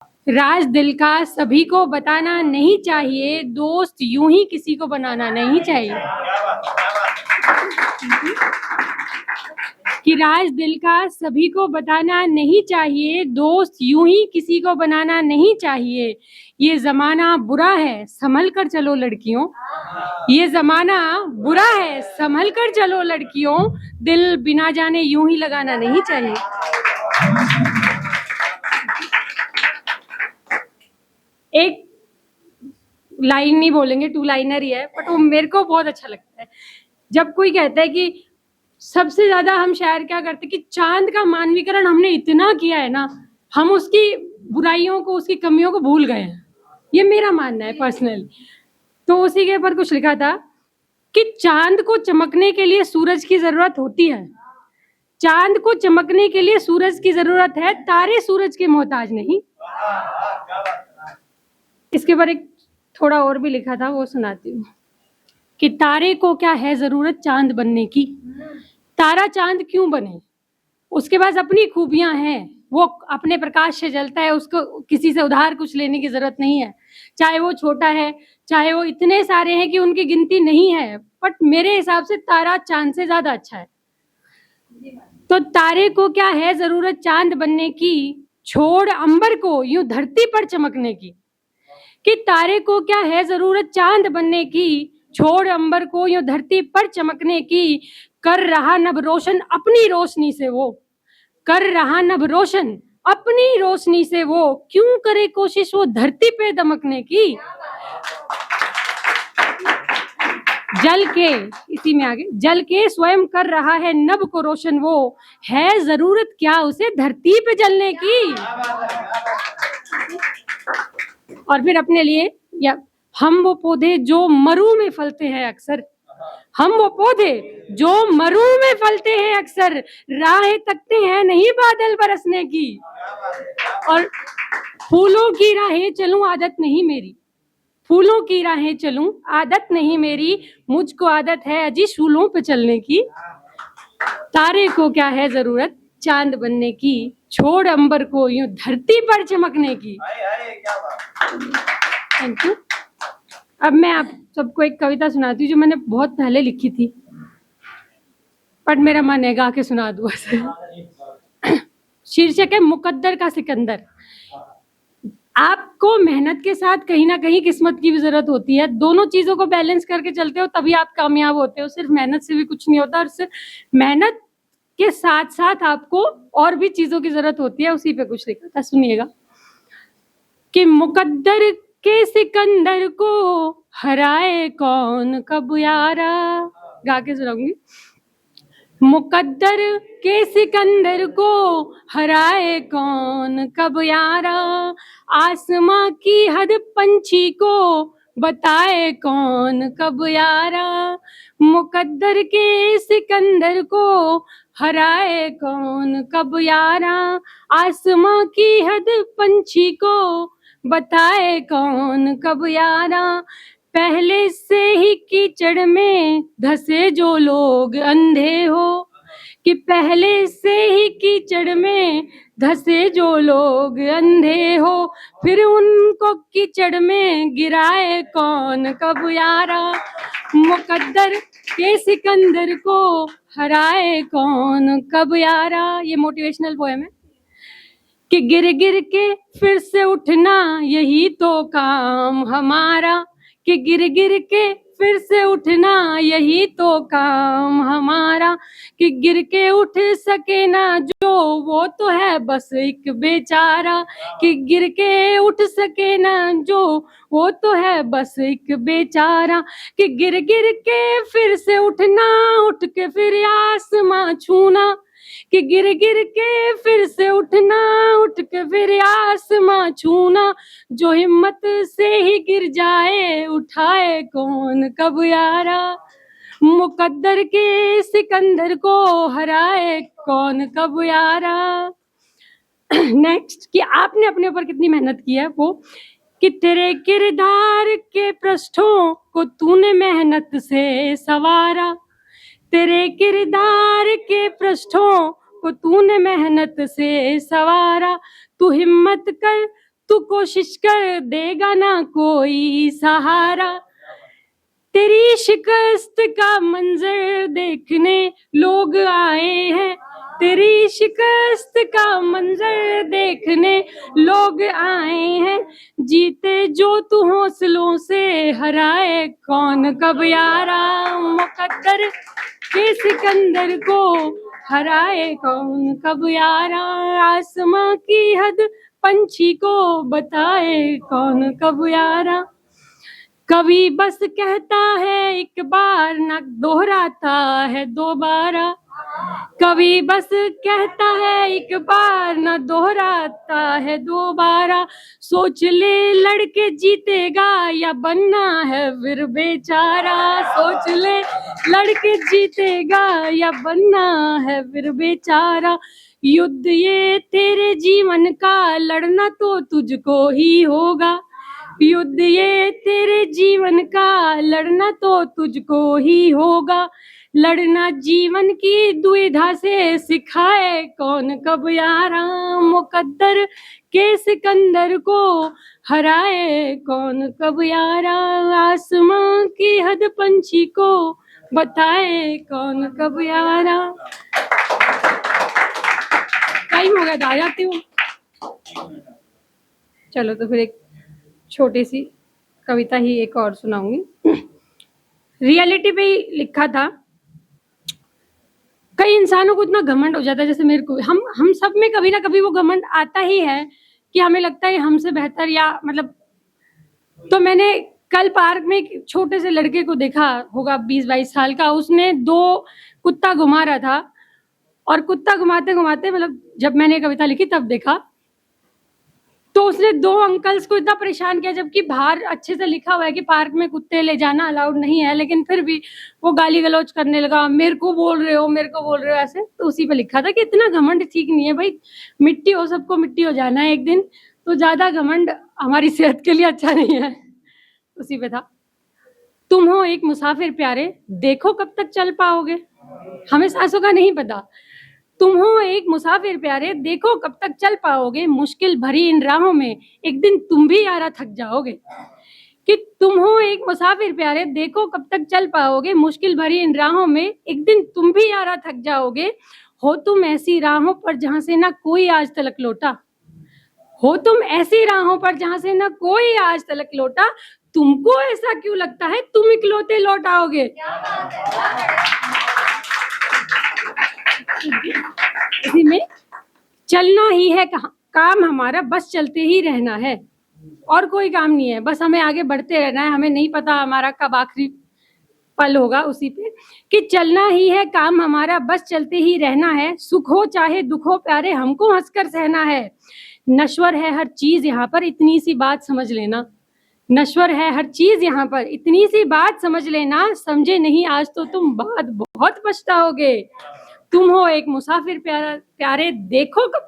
राज दिल का सभी को बताना नहीं चाहिए, दोस्त यूं ही किसी को बनाना नहीं चाहिए। कि राज दिल का सभी को बताना नहीं चाहिए, दोस्त यूं ही किसी को बनाना नहीं चाहिए। ये जमाना बुरा है, संभल कर चलो लड़कियों। ये जमाना बुरा है, संभल कर चलो लड़कियों। दिल बिना जाने यूं ही लगाना नहीं चाहिए। एक लाइन नहीं बोलेंगे, 2 लाइनर ही है, बट वो मेरे को बहुत अच्छा लगता है। जब कोई कहता है कि सबसे ज्यादा हम शायर क्या करते हैं कि चांद का मानवीकरण हमने इतना किया है ना, हम उसकी बुराइयों को, उसकी कमियों को भूल गए हैं। ये मेरा मानना है पर्सनली। तो उसी के ऊपर कुछ लिखा था कि चांद को चमकने के लिए सूरज की जरूरत होती है। चांद को चमकने के लिए सूरज की जरूरत है, तारे सूरज के मोहताज नहीं। इसके ऊपर एक थोड़ा और भी लिखा था, वो सुनाती हूँ कि तारे को क्या है जरूरत चांद बनने की। तारा चांद क्यों बने, उसके पास अपनी खूबियां हैं, वो अपने प्रकाश से जलता है, उसको किसी से उधार कुछ लेने की जरूरत नहीं है। चाहे वो छोटा है, चाहे वो इतने सारे हैं कि उनकी गिनती नहीं है, बट मेरे हिसाब से तारा चांद से ज्यादा अच्छा है। तो तारे को क्या है जरूरत चांद बनने की, छोड़ अंबर को यूं धरती पर चमकने की। कि तारे को क्या है जरूरत चांद बनने की, छोड़ अंबर को यूं धरती पर चमकने की। कर रहा नभ रोशन अपनी रोशनी से वो, कर रहा नभ रोशन अपनी रोशनी से वो, क्यों करे कोशिश वो धरती पे दमकने की। जल के, इसी में आगे, जल के स्वयं कर रहा है नभ को रोशन वो, है जरूरत क्या उसे धरती पे जलने की। और फिर अपने लिए, या हम वो पौधे जो मरु में फलते हैं अक्सर, हम वो पौधे जो मरु में फलते हैं अक्सर, राहें तकते हैं नहीं बादल बरसने की। और फूलों की राहें चलूं आदत नहीं मेरी, फूलों की राहें चलूं आदत नहीं मेरी, मुझको आदत है अजी शूलों पे चलने की। तारे को क्या है जरूरत चांद बनने की, छोड़ अंबर को यूं धरती पर चमकने की। Thank you. अब मैं आप सबको एक कविता सुनाती हूँ जो मैंने बहुत पहले लिखी थी, बट मेरा मन है गा के सुना दूँ ऐसे। शीर्षक है मुकद्दर का सिकंदर। आपको मेहनत के साथ कहीं ना कहीं किस्मत की भी जरूरत होती है। दोनों चीजों को बैलेंस करके चलते हो तभी आप कामयाब होते हो। सिर्फ मेहनत से भी कुछ नहीं होता, और सिर्फ मेहनत के साथ साथ आपको और भी चीजों की जरूरत होती है। उसी पे कुछ लिखा था, सुनिएगा। कि मुकद्दर के सिकंदर को हराए कौन कब यारा, गा के सुनाऊंगी। मुकद्दर के सिकंदर को हराए कौन कब यारा, आसमां की हद पंछी को बताए कौन कब यारा। मुकद्दर के सिकंदर को हराए कौन कब यारा, आसमां की हद पंछी को बताए कौन कब यारा। पहले से ही कीचड़ में धसे जो लोग अंधे हो, कि पहले से ही कीचड़ में धसे जो लोग अंधे हो, फिर उनको कीचड़ में गिराए कौन कब यारा। मुकद्दर के सिकंदर को हराए कौन कब यारा। ये मोटिवेशनल पोएम है। कि गिर गिर के फिर से उठना यही तो काम हमारा, कि गिर गिर के फिर से उठना यही तो काम हमारा। कि गिर के उठ सके ना जो वो तो है बस एक बेचारा, कि गिर के उठ सके ना जो वो तो है बस एक बेचारा। कि गिर गिर के फिर से उठना, उठ के फिर आसमां छूना, कि गिर गिर के फिर से उठना, उठ के फिर आसमां छूना। जो हिम्मत से ही गिर जाए उठाए कौन कब यारा। मुकद्दर के सिकंदर को हराए कौन कब यारा। नेक्स्ट, कि आपने अपने ऊपर कितनी मेहनत की है वो, कि तेरे किरदार के पृष्ठों को तूने मेहनत से सवारा, तेरे किरदार के पृष्ठों को तूने मेहनत से सवारा। तू हिम्मत कर, तू कोशिश कर, देगा ना कोई सहारा। तेरी शिकस्त का मंजर देखने लोग आए हैं, तेरी शिकस्त का मंजर देखने लोग आए हैं। जीते जो तू हौसलों से हराए कौन कब यारा, मुकद्दर के सिकंदर को हराए कौन कब यारा। आसमां की हद पंछी को बताए कौन कब यारा। कभी बस कहता है एक बार, न दोहराता है दोबारा। कभी बस कहता है एक बार, न दोहराता है दोबारा। सोच ले लड़के जीतेगा या बनना है फिर बेचारा। सोच ले लड़के जीतेगा या बनना है फिर बेचारा। युद्ध ये तेरे जीवन का, लड़ना तो तुझको ही होगा। युद्ध ये तेरे जीवन का, लड़ना तो तुझको ही होगा। लड़ना जीवन की दुविधा से सिखाए कौन कब यारा। मुकद्दर के सिकंदर को हराए कौन कब यारा। आसमां की हद पंछी को बताए कौन कब यारा। टाइम हो गया था, आ जाती हूँ। चलो तो फिर एक छोटी सी कविता ही एक और सुनाऊंगी। रियलिटी पे ही लिखा था। कई इंसानों को इतना घमंड हो जाता है, जैसे मेरे को, हम सब में कभी ना कभी वो घमंड आता ही है कि हमें लगता है हमसे बेहतर, या मतलब। तो मैंने कल पार्क में एक छोटे से लड़के को देखा होगा, 20-22 साल का। उसने 2 कुत्ता घुमा रहा था, और कुत्ता घुमाते घुमाते, मतलब जब मैंने कविता लिखी तब देखा, तो उसने 2 अंकल्स को इतना परेशान किया, जबकि बाहर अच्छे से लिखा हुआ है कि पार्क में कुत्ते ले जाना अलाउड नहीं है, लेकिन फिर भी वो गाली गलौज करने लगा, मेरे को बोल रहे हो, मेरे को बोल रहे हो, ऐसे। तो उसी पे लिखा था कि इतना घमंड ठीक नहीं है भाई, मिट्टी हो, सबको मिट्टी हो जाना है एक दिन, तो ज्यादा घमंड हमारी सेहत के लिए अच्छा नहीं है। उसी पे था। तुम हो एक मुसाफिर प्यारे, देखो कब तक चल पाओगे, हमें सांसों का नहीं पता। तुम हो एक मुसाफिर प्यारे, देखो कब तक चल पाओगे, मुश्किल भरी इन राहों में एक दिन तुम भी यारा थक जाओगे। कि तुम हो एक मुसाफिर प्यारे, देखो कब तक चल पाओगे, मुश्किल भरी इन राहों में एक दिन तुम भी यारा थक जाओगे। हो तुम ऐसी राहों पर जहां से ना कोई आज तलक लौटा, हो तुम ऐसी राहों पर जहां से ना कोई आज तलक लौटा। तुमको ऐसा क्यों लगता है तुम इकलौते लौट आओगे। इसी में चलना ही है काम हमारा, बस चलते ही रहना है, और कोई काम नहीं है, बस हमें आगे बढ़ते रहना है। हमें नहीं पता हमारा कब आखिरी पल होगा। उसी पे कि चलना ही है काम हमारा, बस चलते ही रहना है। सुख हो चाहे दुख हो प्यारे, हमको हंसकर सहना है। नश्वर है हर चीज यहाँ पर, इतनी सी बात समझ लेना। नश्वर है हर चीज यहाँ पर, इतनी सी बात समझ लेना। समझे नहीं आज तो तुम बाद बहुत पछताओगे। तुम हो एक मुसाफिर प्यारे, देखो कब